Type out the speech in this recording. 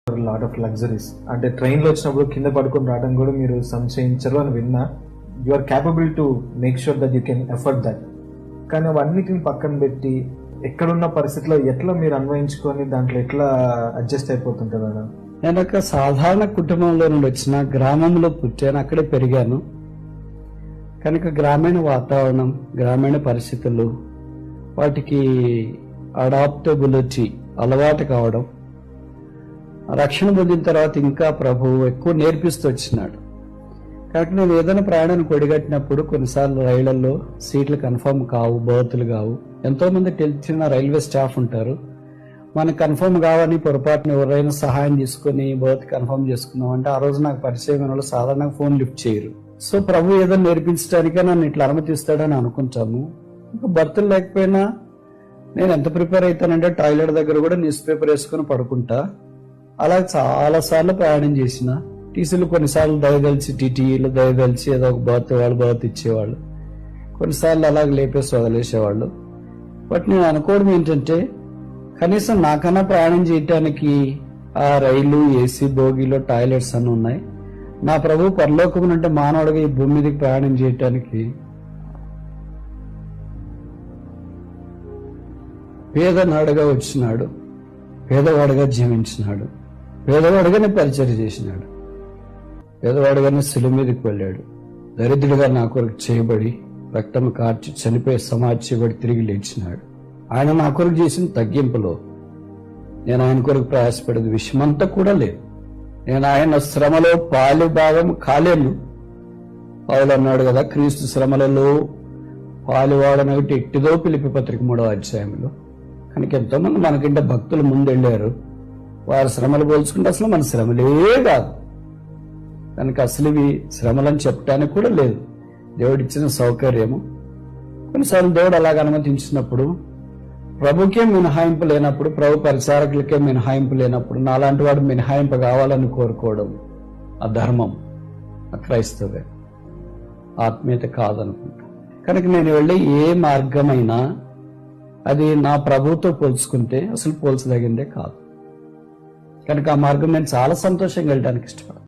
Lot of luxuries. అంటే ట్రైన్లో వచ్చినప్పుడు కింద పడుకొని రావడం కూడా మీరు సంశయించరు అని విన్నా. You are capable to make sure that you can effort that. కానీ అవన్నిటిని పక్కన పెట్టి ఎక్కడున్న పరిస్థితిలో ఎట్లా మీరు అన్వయించుకొని దాంట్లో ఎట్లా అడ్జస్ట్ అయిపోతుంటారు? నేను ఒక సాధారణ కుటుంబంలో నుండి వచ్చిన, గ్రామంలో పుట్టాను, అక్కడే పెరిగాను కనుక గ్రామీణ వాతావరణం, గ్రామీణ పరిస్థితులు, వాటికి అడాప్టబిలిటీ అలవాటు కావడం, రక్షణ పొందిన తర్వాత ఇంకా ప్రభువు ఎక్కువ నేర్పిస్తూ వచ్చినాడు. కాబట్టి నేను ఏదైనా ప్రయాణానికి ఒడిగట్టినప్పుడు కొన్నిసార్లు రైళ్లలో సీట్లు కన్ఫర్మ్ కావు, బర్తులు కావు. ఎంతో మంది తెలిసిన రైల్వే స్టాఫ్ ఉంటారు. మనకు కన్ఫర్మ్ కావని పొరపాటున ఎవరైనా సహాయం తీసుకుని బర్త్ కన్ఫర్మ్ చేసుకున్నాం అంటే ఆ రోజు నాకు పరిచయమైన వాళ్ళు సాధారణంగా ఫోన్ లిఫ్ట్ చేయరు. సో ప్రభు ఏదో నేర్పించడానికే నన్ను ఇట్లా అనుమతిస్తాడని అనుకుంటాము. ఇంకా బర్తులు లేకపోయినా నేను ఎంత ప్రిపేర్ అవుతానంటే టాయిలెట్ దగ్గర కూడా న్యూస్ పేపర్ వేసుకుని పడుకుంటా. అలా చాలా సార్లు ప్రయాణం చేసిన. టీసీలు కొన్నిసార్లు దయదలిచి, టీటీఈలు దయదలిచి ఏదో ఒక బర్త్ వాళ్ళు బర్త్ ఇచ్చేవాళ్ళు, కొన్నిసార్లు అలాగ లేపేసి వదిలేసేవాళ్ళు. బట్ నేను అనుకోవడం ఏంటంటే కనీసం నాకన్నా ప్రయాణం చేయటానికి ఆ రైలు, ఏసీ బోగీలో టాయిలెట్స్ అన్నీ ఉన్నాయి. నా ప్రభు పరలోకం నుండి మానవుడిగా ఈ భూమి మీదకి ప్రయాణం చేయటానికి పేదనాడుగా వచ్చినాడు, పేదవాడుగా జీవించినాడు, పేదవాడుగానే పరిచర్య చేసినాడు, పేదవాడుగానే శిలువ మీదకి వెళ్ళాడు, దరిద్రుడిగా నా కొరకు చేయబడి రక్తం కార్చి చనిపోయి సమాధించబడి తిరిగి లేచినాడు. ఆయన నా కొరకు చేసిన తగ్గింపులో నేను ఆయన కొరకు ప్రయాసపడేది విషయమంతా కూడా లేదు. నేను ఆయన శ్రమలో పాలు భాగం కాలేను. పౌలు అన్నాడు కదా, క్రీస్తు శ్రమలలో పాలువాడనొకటి ఎట్టిదో పిలిపి పత్రిక 3వ అధ్యాయంలో. కనుక ఎంతోమంది మనకంటే భక్తులు ముందెళ్ళారు. వారి శ్రమలు పోల్చుకుంటే అసలు మన శ్రమలే కాదు. కనుక అసలు ఇవి శ్రమలని చెప్పడానికి కూడా లేదు. దేవుడిచ్చిన సౌకర్యము. కొన్నిసార్లు దేవుడు అలాగ అనుమతించినప్పుడు, ప్రభుకే మినహాయింపు లేనప్పుడు, ప్రభు పరిచారకులకే మినహాయింపు లేనప్పుడు నాలాంటి వాడు మినహాయింపు కావాలని కోరుకోవడం అధర్మం, అక్రైస్తవే, ఆత్మీయత కాదనుకుంటా. కనుక నేను వెళ్ళే ఏ మార్గమైనా అది నా ప్రభుతో పోల్చుకుంటే అసలు పోల్చదగిందే కాదు. కనుక ఆ మార్గం నేను చాలా సంతోషంగా వెళ్ళడానికి ఇష్టపడతాను.